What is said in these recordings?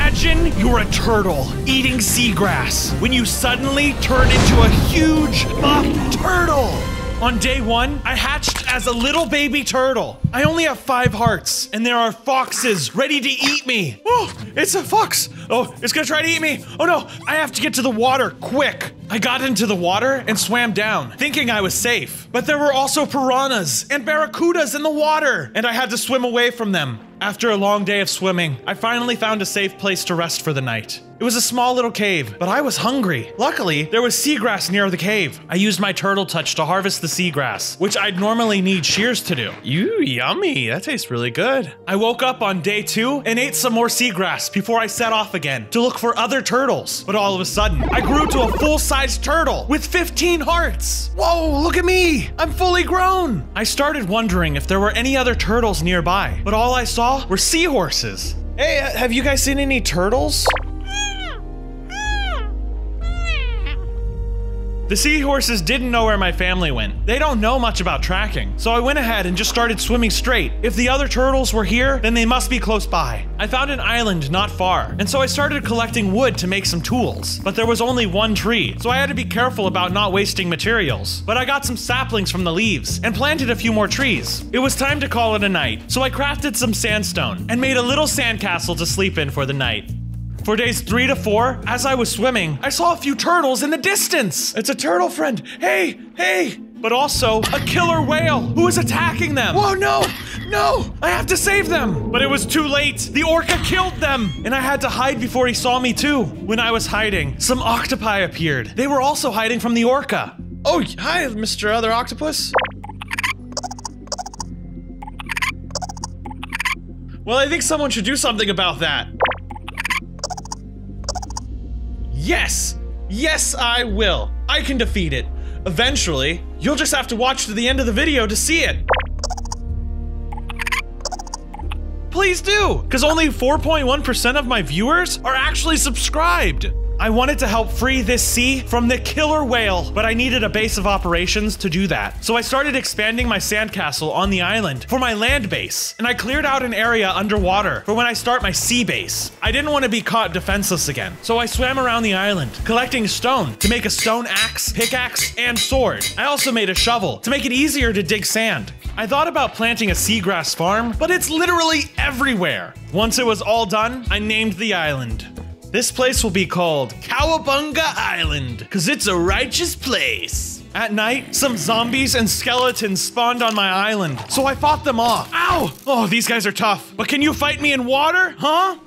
Imagine you're a turtle eating seagrass when you suddenly turn into a huge buff turtle. On day 1, I hatched as a little baby turtle. I only have 5 hearts, and there are foxes ready to eat me. Oh, it's a fox. Oh, it's gonna try to eat me. Oh no, I have to get to the water, quick. I got into the water and swam down, thinking I was safe. But there were also piranhas and barracudas in the water, and I had to swim away from them. After a long day of swimming, I finally found a safe place to rest for the night. It was a small little cave, but I was hungry. Luckily, there was seagrass near the cave. I used my turtle touch to harvest the seagrass, which I'd normally need shears to do. Yummy, that tastes really good. I woke up on day 2 and ate some more seagrass before I set off again to look for other turtles. But all of a sudden, I grew to a full-sized turtle with 15 hearts. Whoa, look at me, I'm fully grown. I started wondering if there were any other turtles nearby, but all I saw were seahorses. Hey, have you guys seen any turtles? The seahorses didn't know where my family went. They don't know much about tracking, so I went ahead and just started swimming straight. If the other turtles were here, then they must be close by. I found an island not far, and so I started collecting wood to make some tools. But there was only one tree, so I had to be careful about not wasting materials. But I got some saplings from the leaves and planted a few more trees. It was time to call it a night, so I crafted some sandstone and made a little sandcastle to sleep in for the night. For days 3 to 4, as I was swimming, I saw a few turtles in the distance. It's a turtle friend. Hey, hey. But also a killer whale who was attacking them. Whoa, no, I have to save them. But it was too late. The orca killed them. And I had to hide before he saw me too. When I was hiding, some octopi appeared. They were also hiding from the orca. Oh, hi, Mr. Other Octopus. Well, I think someone should do something about that. Yes, I will. I can defeat it. Eventually, you'll just have to watch to the end of the video to see it. Please do, because only 4.1% of my viewers are actually subscribed. I wanted to help free this sea from the killer whale, but I needed a base of operations to do that. So I started expanding my sandcastle on the island for my land base, and I cleared out an area underwater for when I start my sea base. I didn't want to be caught defenseless again, so I swam around the island, collecting stone to make a stone axe, pickaxe, and sword. I also made a shovel to make it easier to dig sand. I thought about planting a seagrass farm, but it's literally everywhere. Once it was all done, I named the island. This place will be called Cowabunga Island, because it's a righteous place. At night, some zombies and skeletons spawned on my island, so I fought them off. Ow! Oh, these guys are tough. But can you fight me in water? Huh?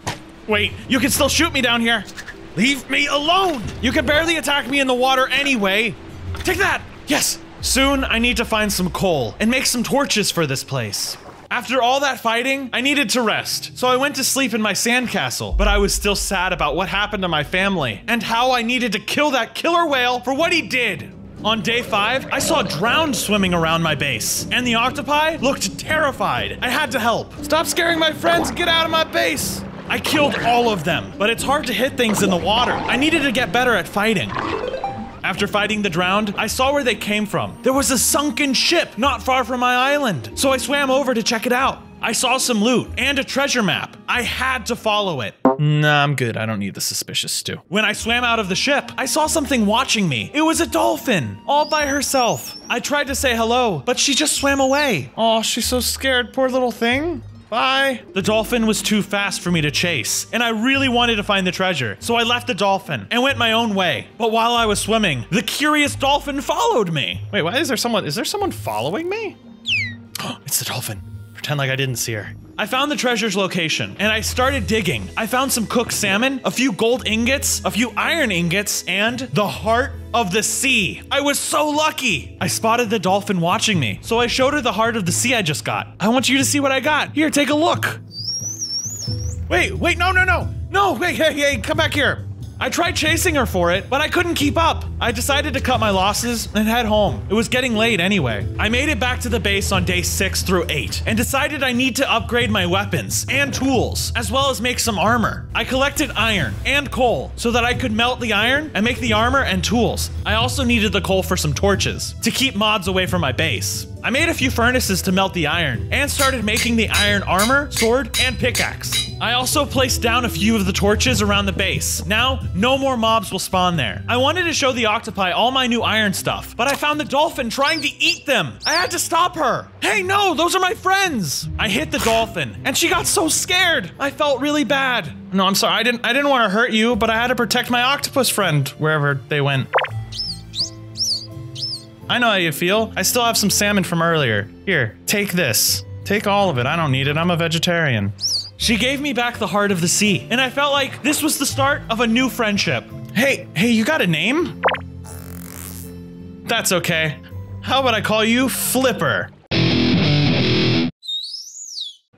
Wait, you can still shoot me down here. Leave me alone! You can barely attack me in the water anyway. Take that! Yes! Soon, I need to find some coal and make some torches for this place. After all that fighting, I needed to rest, so I went to sleep in my sandcastle, but I was still sad about what happened to my family and how I needed to kill that killer whale for what he did. On day 5, I saw drowned swimming around my base, and the octopi looked terrified. I had to help. Stop scaring my friends, get out of my base. I killed all of them, but it's hard to hit things in the water. I needed to get better at fighting. After fighting the drowned, I saw where they came from. There was a sunken ship not far from my island, so I swam over to check it out. I saw some loot and a treasure map. I had to follow it. Nah, I'm good. I don't need the suspicious stew. When I swam out of the ship, I saw something watching me. It was a dolphin, all by herself. I tried to say hello, but she just swam away. Oh, she's so scared, poor little thing. Bye. The dolphin was too fast for me to chase, and I really wanted to find the treasure, so I left the dolphin and went my own way. But while I was swimming, the curious dolphin followed me. Wait, why is there someone following me? It's the dolphin. Pretend like I didn't see her. I found the treasure's location, and I started digging. I found some cooked salmon, a few gold ingots, a few iron ingots, and the heart of the sea. I was so lucky. I spotted the dolphin watching me, so I showed her the heart of the sea I just got. I want you to see what I got. Here, take a look. Wait, no, wait, hey, come back here. I tried chasing her for it, but I couldn't keep up. I decided to cut my losses and head home. It was getting late anyway. I made it back to the base on day 6 through 8 and decided I need to upgrade my weapons and tools, as well as make some armor. I collected iron and coal so that I could melt the iron and make the armor and tools. I also needed the coal for some torches to keep mods away from my base. I made a few furnaces to melt the iron, and started making the iron armor, sword, and pickaxe. I also placed down a few of the torches around the base. Now, no more mobs will spawn there. I wanted to show the octopi all my new iron stuff, but I found the dolphin trying to eat them. I had to stop her. Hey, no, those are my friends. I hit the dolphin, and she got so scared. I felt really bad. No, I'm sorry, I didn't want to hurt you, but I had to protect my octopus friend wherever they went. I know how you feel. I still have some salmon from earlier. Here, take this. Take all of it. I don't need it. I'm a vegetarian. She gave me back the heart of the sea, and I felt like this was the start of a new friendship. Hey, you got a name? That's okay. How about I call you Flipper?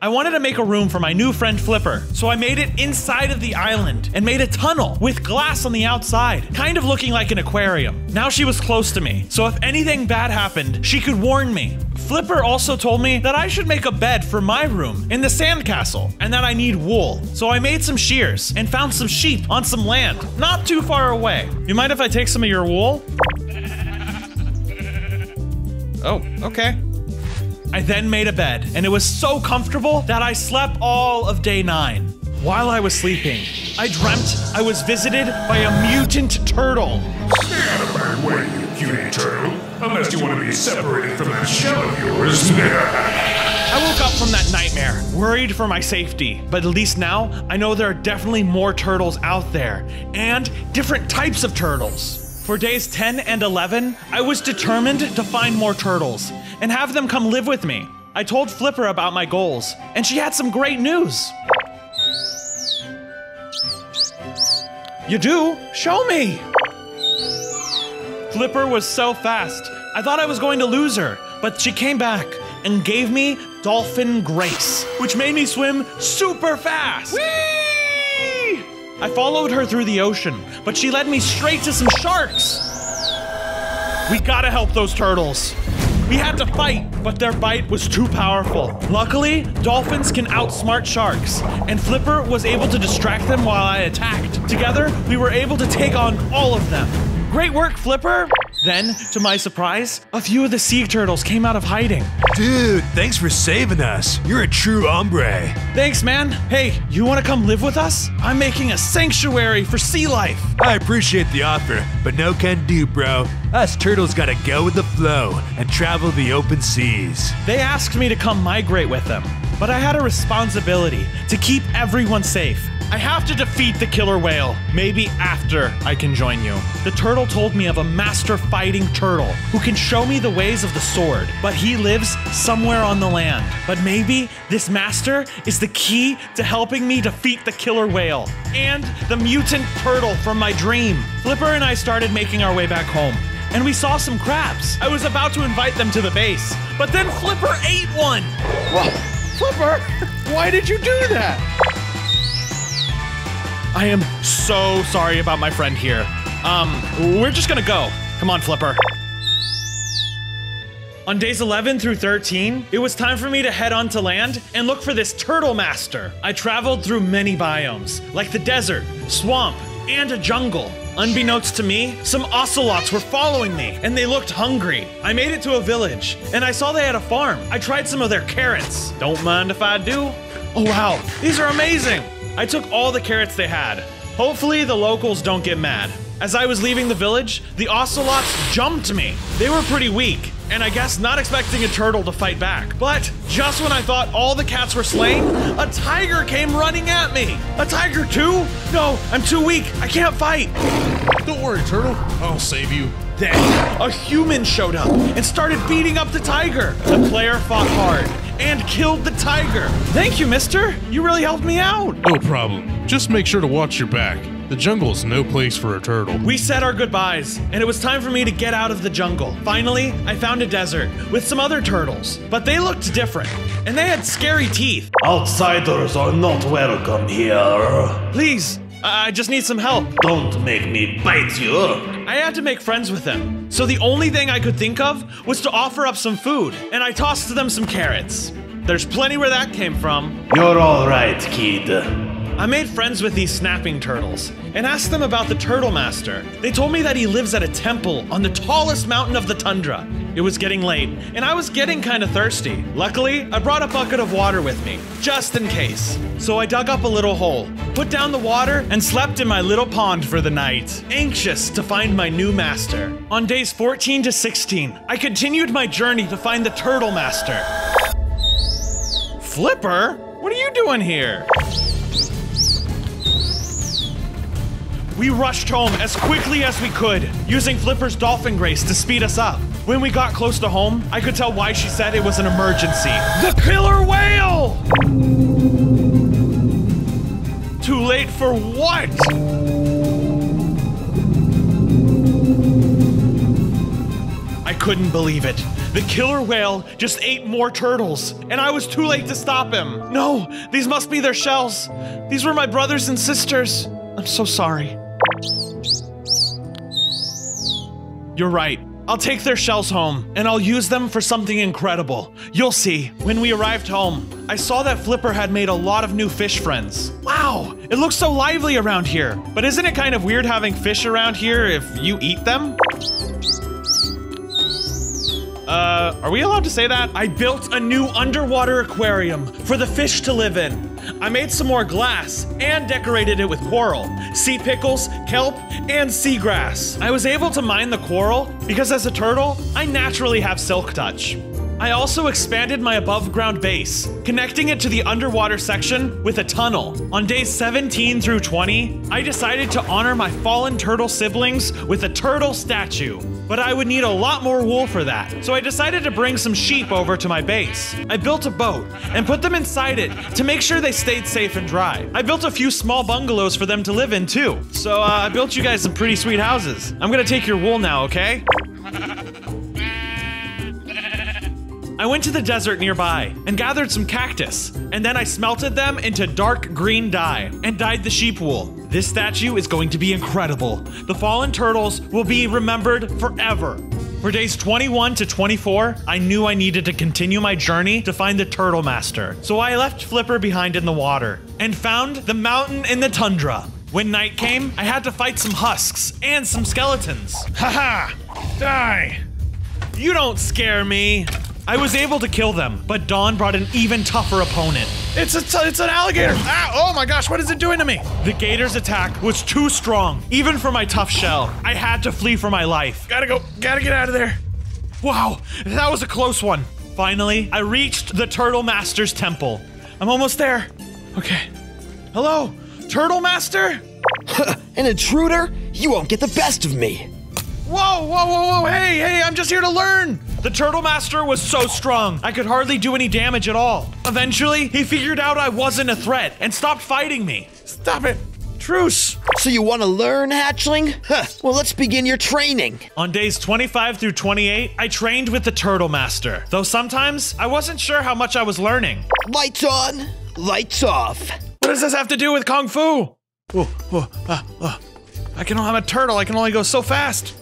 I wanted to make a room for my new friend Flipper, so I made it inside of the island and made a tunnel with glass on the outside, kind of looking like an aquarium. Now she was close to me, so if anything bad happened, she could warn me. Flipper also told me that I should make a bed for my room in the sandcastle, and that I need wool. So I made some shears and found some sheep on some land, not too far away. You mind if I take some of your wool? Oh, okay. I then made a bed, and it was so comfortable that I slept all of day 9. While I was sleeping, I dreamt I was visited by a mutant turtle. Stay out of my way, you cutie turtle. Unless you want to be separated from that shell of yours. I woke up from that nightmare, worried for my safety, but at least now I know there are definitely more turtles out there, and different types of turtles. For days 10 and 11, I was determined to find more turtles and have them come live with me. I told Flipper about my goals, and she had some great news. You do? Show me! Flipper was so fast, I thought I was going to lose her, but she came back and gave me Dolphin Grace, which made me swim super fast. Whee! I followed her through the ocean, but she led me straight to some sharks. We gotta help those turtles. We had to fight, but their bite was too powerful. Luckily, dolphins can outsmart sharks, and Flipper was able to distract them while I attacked. Together, we were able to take on all of them. Great work, Flipper! Then, to my surprise, a few of the sea turtles came out of hiding. Dude, thanks for saving us. You're a true hombre. Thanks, man. Hey, you want to come live with us? I'm making a sanctuary for sea life. I appreciate the offer, but no can do, bro. Us turtles gotta go with the flow and travel the open seas. They asked me to come migrate with them, but I had a responsibility to keep everyone safe. I have to defeat the killer whale. Maybe after I can join you. The turtle told me of a master fighting turtle who can show me the ways of the sword, but he lives somewhere on the land. But maybe this master is the key to helping me defeat the killer whale and the mutant turtle from my dream. Flipper and I started making our way back home, and we saw some crabs. I was about to invite them to the base, but then Flipper ate one. Whoa, Flipper, why did you do that? I am so sorry about my friend here. We're just gonna go. Come on, Flipper. On days 11 through 13, it was time for me to head onto land and look for this turtle master. I traveled through many biomes, like the desert, swamp, and a jungle. Unbeknownst to me, some ocelots were following me, and they looked hungry. I made it to a village, and I saw they had a farm. I tried some of their carrots. Don't mind if I do. Oh wow, these are amazing! I took all the carrots they had. Hopefully the locals don't get mad. As I was leaving the village, the ocelots jumped me. They were pretty weak, and I guess not expecting a turtle to fight back. But just when I thought all the cats were slain, a tiger came running at me. A tiger too? No, I'm too weak. I can't fight. Don't worry, turtle. I'll save you. Then a human showed up and started beating up the tiger. The player fought hard and killed the tiger. Thank you, mister. You really helped me out. No problem. Just make sure to watch your back. The jungle is no place for a turtle. We said our goodbyes, and it was time for me to get out of the jungle. Finally, I found a desert with some other turtles, but they looked different, and they had scary teeth. Outsiders are not welcome here. Please, I just need some help. Don't make me bite you. I had to make friends with them, so the only thing I could think of was to offer up some food, and I tossed them some carrots. There's plenty where that came from. You're all right, kid. I made friends with these snapping turtles and asked them about the Turtle Master. They told me that he lives at a temple on the tallest mountain of the tundra. It was getting late, and I was getting kind of thirsty. Luckily, I brought a bucket of water with me, just in case. So I dug up a little hole, put down the water, and slept in my little pond for the night, anxious to find my new master. On days 14 to 16, I continued my journey to find the Turtle Master. Flipper? What are you doing here? We rushed home as quickly as we could, using Flipper's dolphin grace to speed us up. When we got close to home, I could tell why she said it was an emergency. The killer whale! Too late for what? I couldn't believe it. The killer whale just ate more turtles, and I was too late to stop him. No, these must be their shells. These were my brothers and sisters. I'm so sorry. You're right. I'll take their shells home, and I'll use them for something incredible. You'll see. When we arrived home, I saw that Flipper had made a lot of new fish friends. Wow, it looks so lively around here. But isn't it kind of weird having fish around here if you eat them? Are we allowed to say that? I built a new underwater aquarium for the fish to live in. I made some more glass and decorated it with coral, sea pickles, kelp, and seagrass. I was able to mine the coral because as a turtle, I naturally have silk touch. I also expanded my above ground base, connecting it to the underwater section with a tunnel. On days 17 through 20, I decided to honor my fallen turtle siblings with a turtle statue. But I would need a lot more wool for that, so I decided to bring some sheep over to my base. I built a boat and put them inside it to make sure they stayed safe and dry. I built a few small bungalows for them to live in too. So I built you guys some pretty sweet houses. I'm gonna take your wool now, okay? I went to the desert nearby and gathered some cactus, and then I smelted them into dark green dye and dyed the sheep wool. This statue is going to be incredible. The fallen turtles will be remembered forever. For days 21 to 24, I knew I needed to continue my journey to find the Turtle Master. So I left Flipper behind in the water and found the mountain in the tundra. When night came, I had to fight some husks and some skeletons. Haha! Die! You don't scare me! I was able to kill them, but Dawn brought an even tougher opponent. It's an alligator! Ah, oh my gosh, what is it doing to me? The gator's attack was too strong, even for my tough shell. I had to flee for my life. Gotta get out of there. Wow, that was a close one. Finally, I reached the Turtle Master's temple. I'm almost there. Okay. Hello, Turtle Master? An intruder? You won't get the best of me. Whoa, hey, I'm just here to learn. The Turtle Master was so strong, I could hardly do any damage at all. Eventually, he figured out I wasn't a threat and stopped fighting me. Stop it. Truce. So you want to learn, hatchling? Well, let's begin your training. On days 25 through 28, I trained with the Turtle Master, though sometimes I wasn't sure how much I was learning. Lights on, lights off. What does this have to do with Kung Fu? I'm a turtle, I can only go so fast.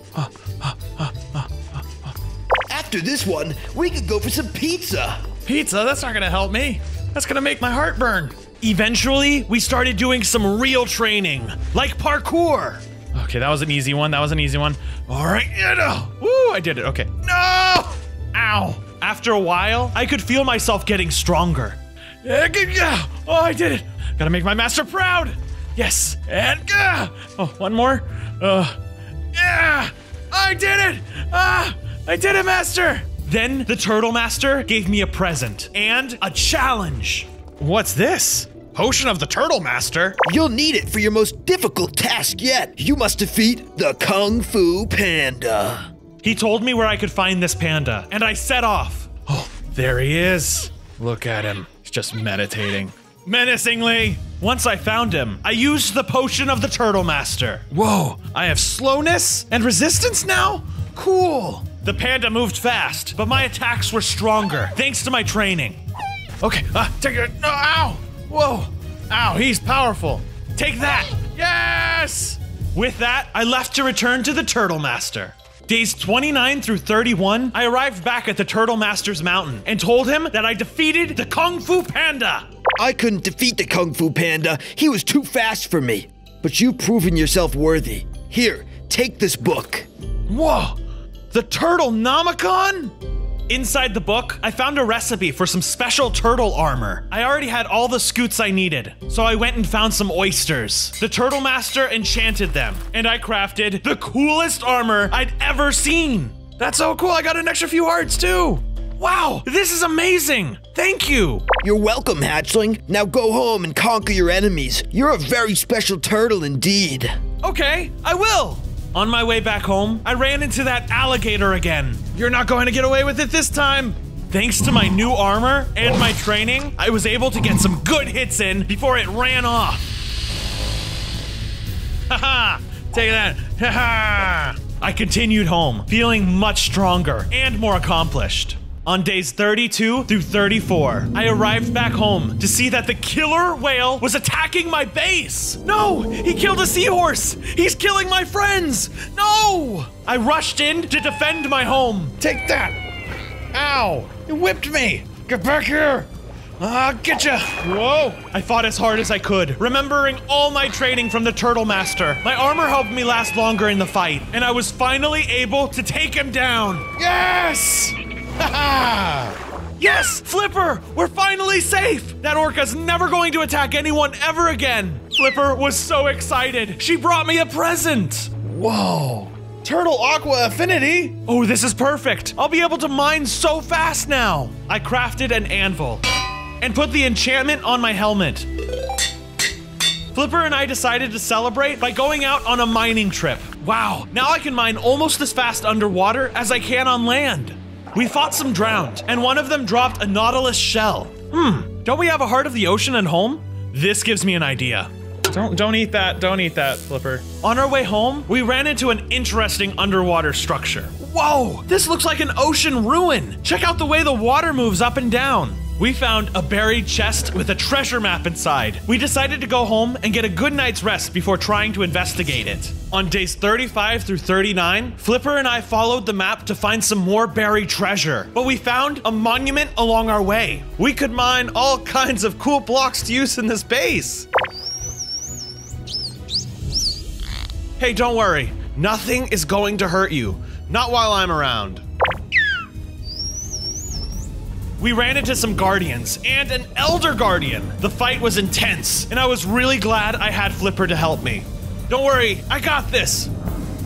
After this one, we could go for some pizza. Pizza? That's not gonna help me. That's gonna make my heart burn. Eventually, we started doing some real training, like parkour. Okay, that was an easy one. All right, woo, I did it, okay. No! Ow. After a while, I could feel myself getting stronger. Oh, I did it. Gotta make my master proud. Yes, and one more. Yeah, I did it. I did it, Master! Then the Turtle Master gave me a present and a challenge. What's this? Potion of the Turtle Master? You'll need it for your most difficult task yet. You must defeat the Kung Fu Panda. He told me where I could find this panda, and I set off. Oh, there he is. Look at him. He's just meditating. Menacingly. Once I found him, I used the Potion of the Turtle Master. Whoa, I have slowness and resistance now? Cool. The panda moved fast, but my attacks were stronger, thanks to my training. Okay, take it. No, ow! Whoa! Ow, he's powerful. Take that! Yes! With that, I left to return to the Turtle Master. Days 29 through 31, I arrived back at the Turtle Master's mountain and told him that I defeated the Kung Fu Panda. I couldn't defeat the Kung Fu Panda. He was too fast for me. But you've proven yourself worthy. Here, take this book. Whoa, the Turtle Nomicon? Inside the book, I found a recipe for some special turtle armor. I already had all the scoots I needed, so I went and found some oysters. The Turtle Master enchanted them, and I crafted the coolest armor I'd ever seen. That's so cool, I got an extra few hearts too. Wow, this is amazing. Thank you. You're welcome, hatchling. Now go home and conquer your enemies. You're a very special turtle indeed. Okay, I will. On my way back home, I ran into that alligator again. You're not going to get away with it this time. Thanks to my new armor and my training, I was able to get some good hits in before it ran off. Haha, take that, haha. I continued home, feeling much stronger and more accomplished. On days 32 through 34, I arrived back home to see that the killer whale was attacking my base. No, he killed a seahorse. He's killing my friends. No! I rushed in to defend my home. Take that. Ow, it whipped me. Get back here. I'll get ya. Whoa. I fought as hard as I could, remembering all my training from the Turtle Master. My armor helped me last longer in the fight, and I was finally able to take him down. Yes! Yes, Flipper, we're finally safe. That orca's never going to attack anyone ever again. Flipper was so excited. She brought me a present. Whoa. Turtle Aqua Affinity? Oh, this is perfect. I'll be able to mine so fast now. I crafted an anvil and put the enchantment on my helmet. Flipper and I decided to celebrate by going out on a mining trip. Wow, now I can mine almost as fast underwater as I can on land. We fought some drowned, and one of them dropped a nautilus shell. Don't we have a heart of the ocean at home? This gives me an idea. Don't eat that, Flipper. On our way home, we ran into an interesting underwater structure. Whoa, this looks like an ocean ruin. Check out the way the water moves up and down. We found a buried chest with a treasure map inside. We decided to go home and get a good night's rest before trying to investigate it. On days 35 through 39, Flipper and I followed the map to find some more buried treasure, but we found a monument along our way. We could mine all kinds of cool blocks to use in this base. Hey, don't worry. Nothing is going to hurt you. Not while I'm around. We ran into some guardians and an elder guardian. The fight was intense, and I was really glad I had Flipper to help me. Don't worry, I got this.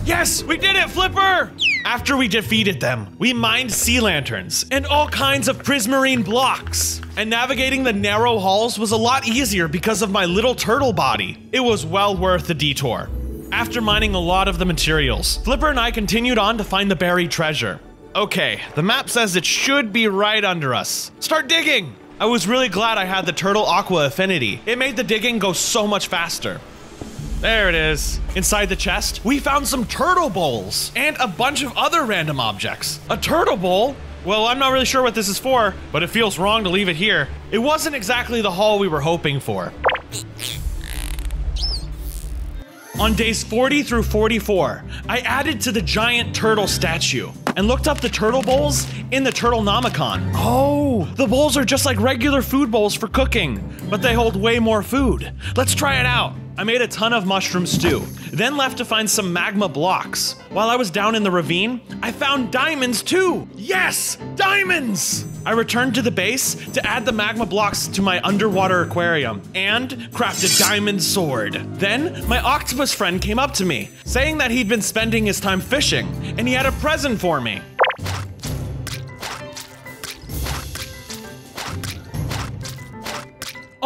Yes, we did it, Flipper! After we defeated them, we mined sea lanterns and all kinds of prismarine blocks. And navigating the narrow halls was a lot easier because of my little turtle body. It was well worth the detour. After mining a lot of the materials, Flipper and I continued on to find the buried treasure. Okay, the map says it should be right under us. Start digging! I was really glad I had the Turtle Aqua Affinity. It made the digging go so much faster. There it is. Inside the chest, we found some turtle bowls and a bunch of other random objects. A turtle bowl? Well, I'm not really sure what this is for, but it feels wrong to leave it here. It wasn't exactly the haul we were hoping for. On days 40 through 44, I added to the giant turtle statue and looked up the turtle bowls in the Turtle Nomicon. Oh, the bowls are just like regular food bowls for cooking, but they hold way more food. Let's try it out. I made a ton of mushroom stew, then left to find some magma blocks. While I was down in the ravine, I found diamonds too. Yes, diamonds! I returned to the base to add the magma blocks to my underwater aquarium and craft a diamond sword. Then my octopus friend came up to me, saying that he'd been spending his time fishing and he had a present for me.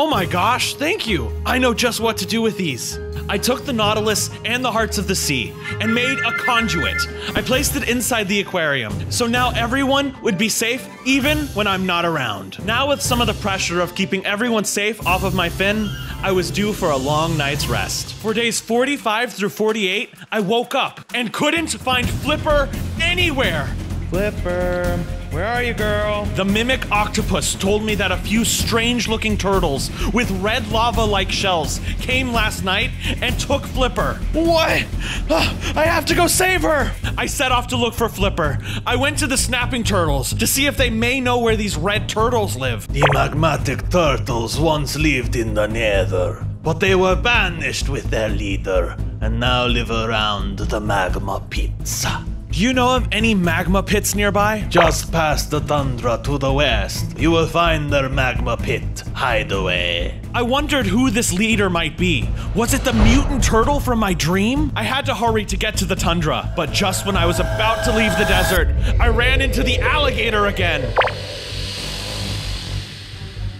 Oh my gosh, thank you! I know just what to do with these. I took the Nautilus and the Hearts of the Sea and made a conduit. I placed it inside the aquarium, so now everyone would be safe even when I'm not around. Now with some of the pressure of keeping everyone safe off of my fin, I was due for a long night's rest. For days 45 through 48, I woke up and couldn't find Flipper anywhere. Flipper, Where are you, girl? The mimic octopus told me that a few strange-looking turtles with red lava-like shells came last night and took Flipper. What? I have to go save her! I set off to look for Flipper. I went to the snapping turtles to see if they may know where these red turtles live. The magmatic turtles once lived in the nether, but they were banished with their leader and now live around the magma pits. Do you know of any magma pits nearby? Just past the tundra to the west, you will find their magma pit hideaway. I wondered who this leader might be. Was it the mutant turtle from my dream? I had to hurry to get to the tundra, but just when I was about to leave the desert, I ran into the alligator again.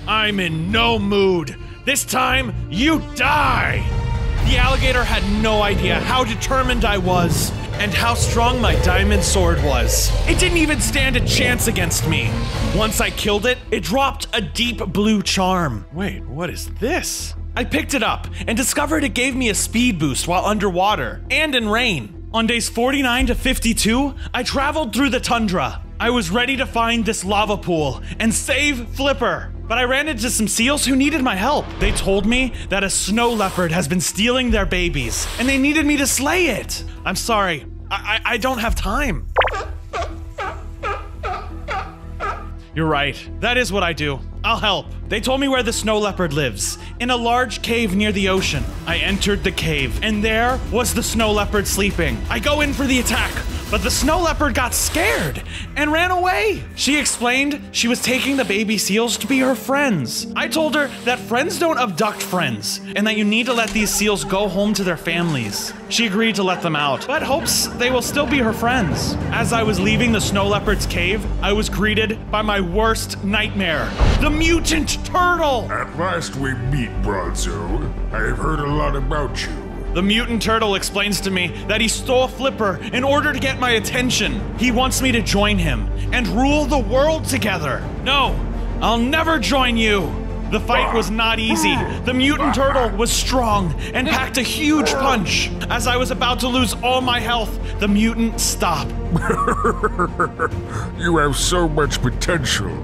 I'm in no mood. This time, you die! The alligator had no idea how determined I was and how strong my diamond sword was. It didn't even stand a chance against me. Once I killed it, it dropped a deep blue charm. Wait, what is this? I picked it up and discovered it gave me a speed boost while underwater and in rain. On days 49 to 52, I traveled through the tundra. I was ready to find this lava pool and save Flipper. But I ran into some seals who needed my help. They told me that a snow leopard has been stealing their babies, and they needed me to slay it. I'm sorry, I don't have time. You're right, that is what I do. I'll help. They told me where the snow leopard lives, in a large cave near the ocean. I entered the cave, and there was the snow leopard sleeping. I go in for the attack, but the snow leopard got scared and ran away. She explained she was taking the baby seals to be her friends. I told her that friends don't abduct friends, and that you need to let these seals go home to their families. She agreed to let them out, but hopes they will still be her friends. As I was leaving the snow leopard's cave, I was greeted by my worst nightmare, the mutant turtle! At last we meet, Bronzo. I have heard a lot about you. The mutant turtle explains to me that he stole Flipper in order to get my attention. He wants me to join him and rule the world together. No, I'll never join you. The fight was not easy. The mutant turtle was strong and packed a huge punch. As I was about to lose all my health, the mutant stopped. You have so much potential.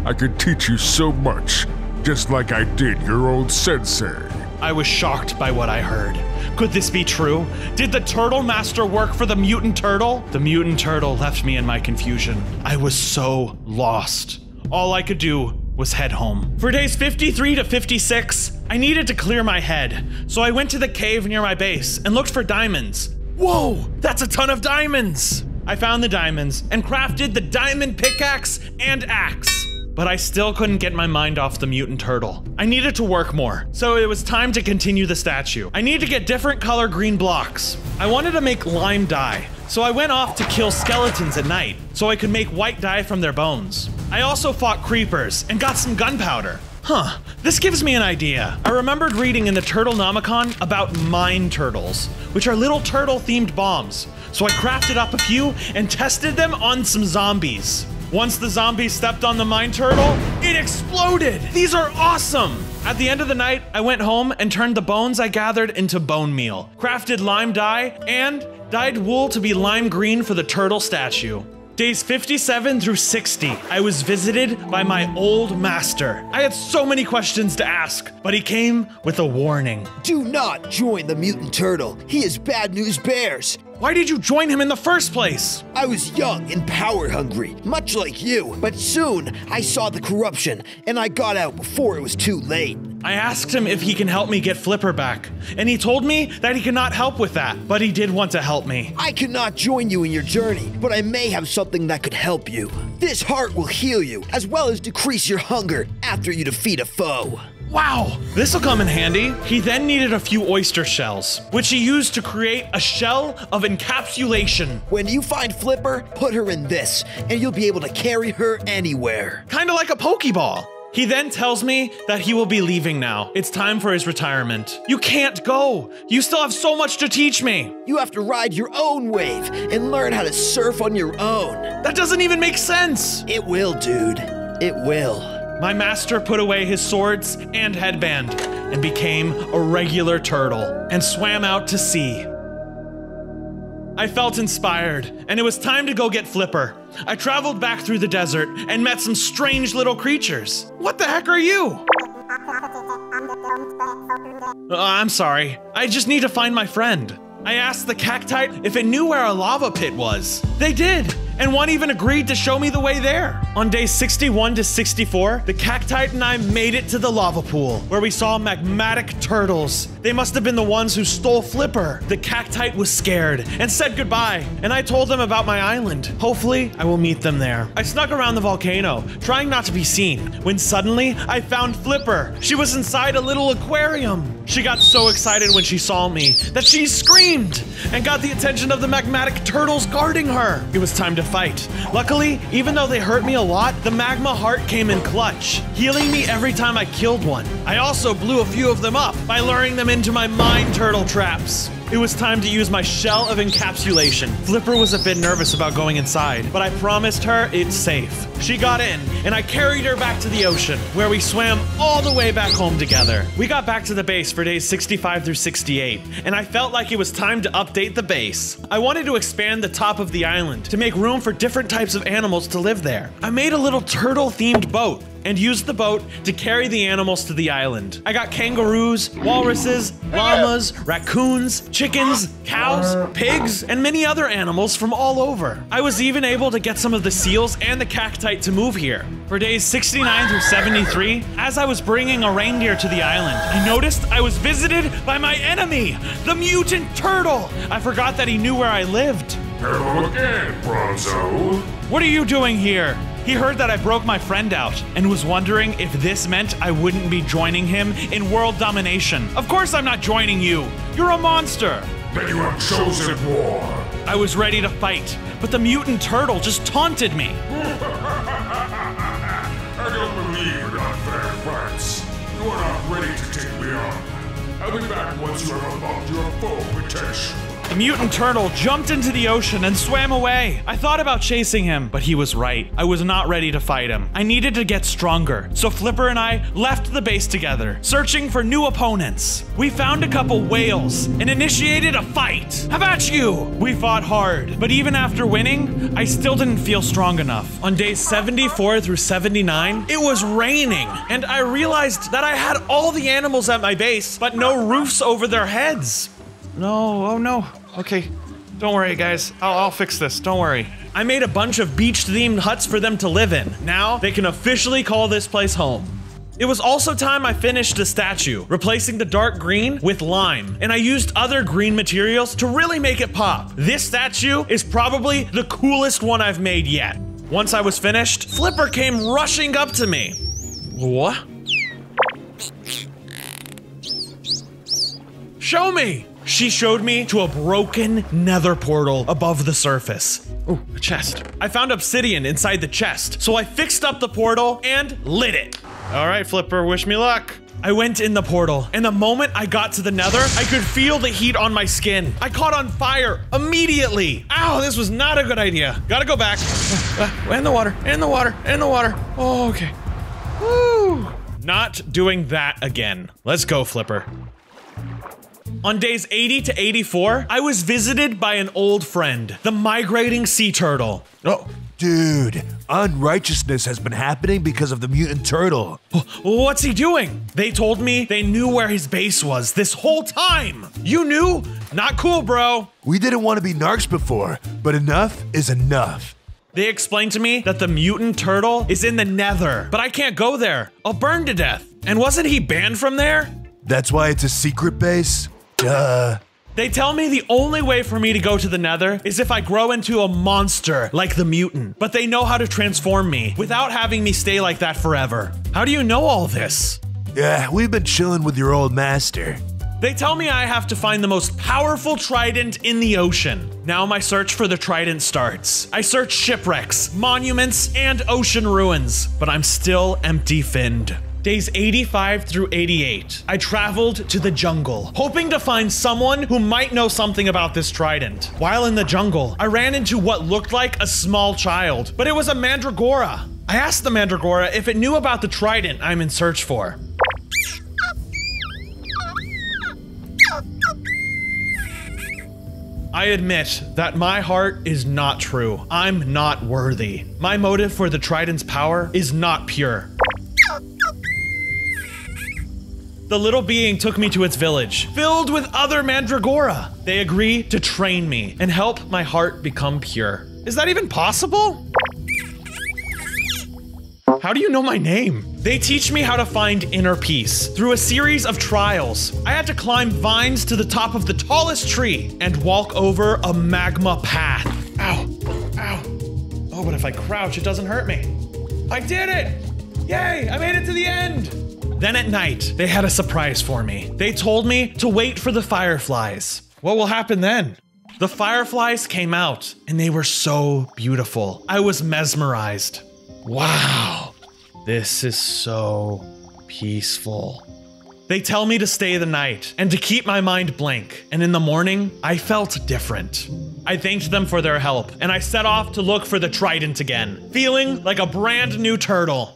I could teach you so much, just like I did your old sensei. I was shocked by what I heard. Could this be true? Did the Turtle Master work for the mutant turtle? The mutant turtle left me in my confusion. I was so lost. All I could do was head home. For days 53 to 56, I needed to clear my head, so I went to the cave near my base and looked for diamonds. Whoa, that's a ton of diamonds! I found the diamonds and crafted the diamond pickaxe and axe. But I still couldn't get my mind off the mutant turtle. I needed to work more, so it was time to continue the statue. I needed to get different color green blocks. I wanted to make lime dye, so I went off to kill skeletons at night, so I could make white dye from their bones. I also fought creepers and got some gunpowder. Huh, this gives me an idea. I remembered reading in the Turtlenomicon about mine turtles, which are little turtle-themed bombs. So I crafted up a few and tested them on some zombies. Once the zombies stepped on the mine turtle, it exploded! These are awesome! At the end of the night, I went home and turned the bones I gathered into bone meal, crafted lime dye, and dyed wool to be lime green for the turtle statue. Days 57 through 60, I was visited by my old master. I had so many questions to ask, but he came with a warning. Do not join the mutant turtle. He is bad news bears. Why did you join him in the first place? I was young and power hungry, much like you. But soon, I saw the corruption, and I got out before it was too late. I asked him if he can help me get Flipper back, and he told me that he cannot help with that, but he did want to help me. I cannot join you in your journey, but I may have something that could help you. This heart will heal you, as well as decrease your hunger after you defeat a foe. Wow, this'll come in handy. He then needed a few oyster shells, which he used to create a shell of encapsulation. When you find Flipper, put her in this, and you'll be able to carry her anywhere. Kinda like a Pokeball. He then tells me that he will be leaving now. It's time for his retirement. You can't go. You still have so much to teach me. You have to ride your own wave and learn how to surf on your own. That doesn't even make sense. It will, dude. It will. My master put away his swords and headband and became a regular turtle and swam out to sea. I felt inspired, and it was time to go get Flipper. I traveled back through the desert and met some strange little creatures. What the heck are you? I'm sorry. I just need to find my friend. I asked the cacti if it knew where a lava pit was. They did, and one even agreed to show me the way there. On days 61 to 64, the cacti and I made it to the lava pool, where we saw magmatic turtles. They must have been the ones who stole Flipper. The cacti was scared and said goodbye, and I told them about my island. Hopefully, I will meet them there. I snuck around the volcano, trying not to be seen, when suddenly I found Flipper. She was inside a little aquarium. She got so excited when she saw me that she screamed and got the attention of the magmatic turtles guarding her. It was time to fight. Luckily, even though they hurt me a lot, the magma heart came in clutch, healing me every time I killed one. I also blew a few of them up by luring them into my mine turtle traps. It was time to use my shell of encapsulation. Flipper was a bit nervous about going inside, but I promised her it's safe. She got in, and I carried her back to the ocean, where we swam all the way back home together. We got back to the base for days 65 through 68, and I felt like it was time to update the base. I wanted to expand the top of the island to make room for different types of animals to live there. I made a little turtle-themed boat and used the boat to carry the animals to the island. I got kangaroos, walruses, llamas, raccoons, chickens, cows, pigs, and many other animals from all over. I was even able to get some of the seals and the cacti to move here. For days 69 through 73, as I was bringing a reindeer to the island, I noticed I was visited by my enemy, the mutant turtle. I forgot that he knew where I lived. Hello again, Bronzo. What are you doing here? He heard that I broke my friend out and was wondering if this meant I wouldn't be joining him in world domination. Of course I'm not joining you. You're a monster. Then you have chosen war. I was ready to fight, but the mutant turtle just taunted me. I don't believe in unfair fights. You are not ready to take me on. I'll be back once you have unlocked your full potential. The mutant turtle jumped into the ocean and swam away. I thought about chasing him, but he was right. I was not ready to fight him. I needed to get stronger, so Flipper and I left the base together, searching for new opponents. We found a couple whales and initiated a fight. How about you? We fought hard, but even after winning, I still didn't feel strong enough. On days 74 through 79, it was raining, and I realized that I had all the animals at my base, but no roofs over their heads. No, oh no. Okay, don't worry guys, I'll fix this, don't worry. I made a bunch of beach-themed huts for them to live in. Now, they can officially call this place home. It was also time I finished the statue, replacing the dark green with lime, and I used other green materials to really make it pop. This statue is probably the coolest one I've made yet. Once I was finished, Flipper came rushing up to me. What? Show me! She showed me to a broken nether portal above the surface. Oh, a chest. I found obsidian inside the chest, so I fixed up the portal and lit it. All right, Flipper, wish me luck. I went in the portal, and the moment I got to the nether, I could feel the heat on my skin. I caught on fire immediately. Ow, this was not a good idea. Gotta go back. In the water, in the water, in the water. Oh, okay. Woo. Not doing that again. Let's go, Flipper. On days 80 to 84, I was visited by an old friend, the migrating sea turtle. Oh. Dude, unrighteousness has been happening because of the mutant turtle. What's he doing? They told me they knew where his base was this whole time. You knew? Not cool, bro. We didn't want to be narcs before, but enough is enough. They explained to me that the mutant turtle is in the nether, but I can't go there. I'll burn to death. And wasn't he banned from there? That's why it's a secret base? Duh. They tell me the only way for me to go to the nether is if I grow into a monster like the mutant, but they know how to transform me without having me stay like that forever. How do you know all this? Yeah, we've been chilling with your old master. They tell me I have to find the most powerful trident in the ocean. Now my search for the trident starts. I search shipwrecks, monuments, and ocean ruins, but I'm still empty-finned. Days 85 through 88, I traveled to the jungle, hoping to find someone who might know something about this trident. While in the jungle, I ran into what looked like a small child, but it was a mandragora. I asked the mandragora if it knew about the trident I'm in search for. I admit that my heart is not true. I'm not worthy. My motive for the trident's power is not pure. The little being took me to its village, filled with other Mandragora. They agree to train me and help my heart become pure. Is that even possible? How do you know my name? They teach me how to find inner peace through a series of trials. I had to climb vines to the top of the tallest tree and walk over a magma path. Ow, ow. Oh, but if I crouch, it doesn't hurt me. I did it! Yay, I made it to the end! Then at night, they had a surprise for me. They told me to wait for the fireflies. What will happen then? The fireflies came out, and they were so beautiful. I was mesmerized. Wow, this is so peaceful. They tell me to stay the night and to keep my mind blank, and in the morning, I felt different. I thanked them for their help, and I set off to look for the trident again, feeling like a brand new turtle.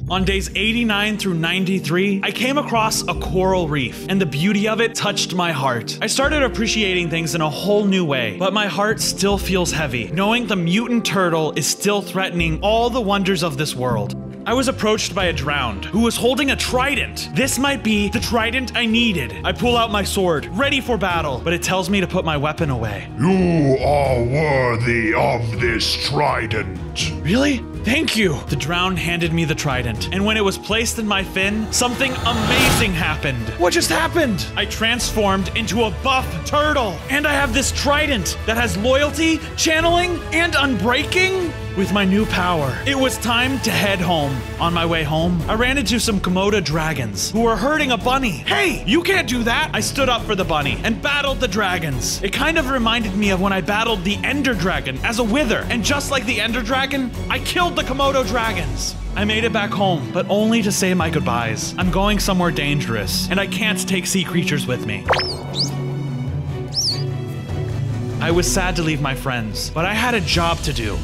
On days 89 through 93, I came across a coral reef, and the beauty of it touched my heart. I started appreciating things in a whole new way, but my heart still feels heavy, knowing the mutant turtle is still threatening all the wonders of this world. I was approached by a drowned who was holding a trident. This might be the trident I needed. I pull out my sword, ready for battle, but it tells me to put my weapon away. You are worthy of this trident. Really? Thank you. The drowned handed me the trident, and when it was placed in my fin, something amazing happened. What just happened? I transformed into a buff turtle, and I have this trident that has loyalty, channeling, and unbreaking. With my new power, it was time to head home. On my way home, I ran into some Komodo dragons who were herding a bunny. Hey, you can't do that! I stood up for the bunny and battled the dragons. It kind of reminded me of when I battled the Ender Dragon as a wither, and just like the Ender Dragon, I killed the Komodo dragons. I made it back home, but only to say my goodbyes. I'm going somewhere dangerous, and I can't take sea creatures with me. I was sad to leave my friends, but I had a job to do.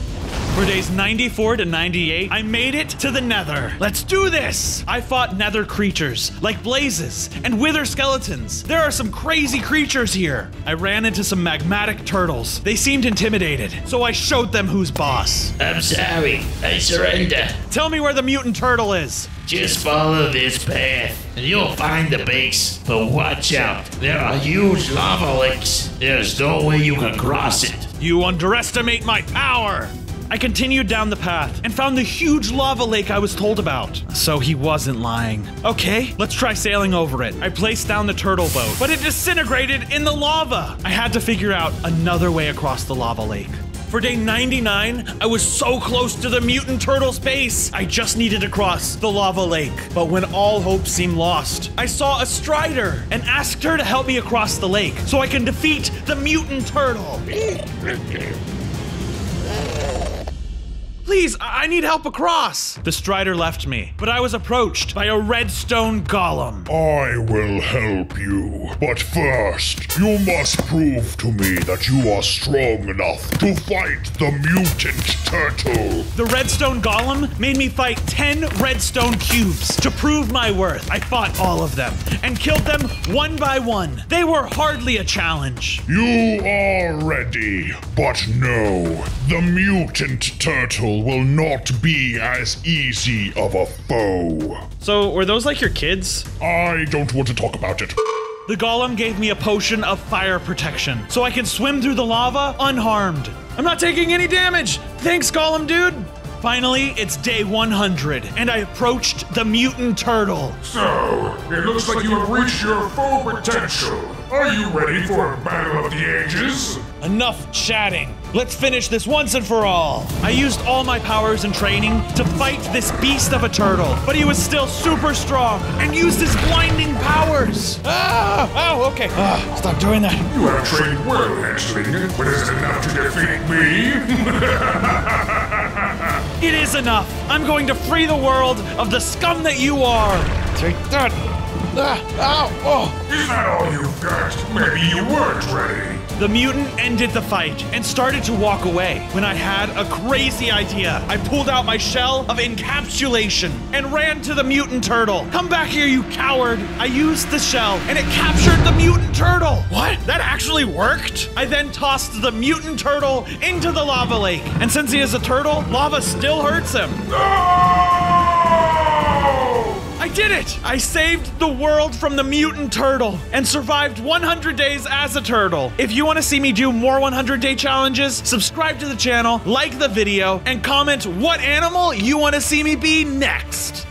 For days 94 to 98, I made it to the Nether. Let's do this! I fought Nether creatures, like blazes and wither skeletons. There are some crazy creatures here. I ran into some magmatic turtles. They seemed intimidated, so I showed them who's boss. I'm sorry, I surrender. Tell me where the mutant turtle is. Just follow this path, and you'll find the base. But watch out, there are huge lava lakes. There's no way you can cross it. You underestimate my power! I continued down the path and found the huge lava lake I was told about. So he wasn't lying. Okay, let's try sailing over it. I placed down the turtle boat, but it disintegrated in the lava. I had to figure out another way across the lava lake. For day 99, I was so close to the mutant turtle's base. I just needed to cross the lava lake. But when all hope seemed lost, I saw a strider and asked her to help me across the lake so I can defeat the mutant turtle. Please, I need help across. The strider left me, but I was approached by a redstone golem. I will help you, but first, you must prove to me that you are strong enough to fight the mutant turtle. The redstone golem made me fight 10 redstone cubes. To prove my worth, I fought all of them and killed them one by one. They were hardly a challenge. You are ready, but no, the mutant turtle will not be as easy of a foe. So, were those like your kids? I don't want to talk about it. The golem gave me a potion of fire protection, so I can swim through the lava unharmed. I'm not taking any damage! Thanks, golem dude! Finally, it's day 100, and I approached the mutant turtle. So, it looks like you have reached your full potential. Are you ready for a battle of the ages? Enough chatting. Let's finish this once and for all. I used all my powers and training to fight this beast of a turtle, but he was still super strong and used his blinding powers. Okay. Stop doing that. You have trained well, Hatchling, but is it enough to defeat me? It is enough. I'm going to free the world of the scum that you are. Take that. Is that all you've got? Maybe you weren't ready. The mutant ended the fight and started to walk away when I had a crazy idea. I pulled out my shell of encapsulation and ran to the mutant turtle. Come back here, you coward. I used the shell and it captured the mutant turtle. What? That actually worked? I then tossed the mutant turtle into the lava lake. And since he is a turtle, lava still hurts him. I did it! I saved the world from the mutant turtle and survived 100 days as a turtle. If you want to see me do more 100-day challenges, subscribe to the channel, like the video, and comment what animal you want to see me be next.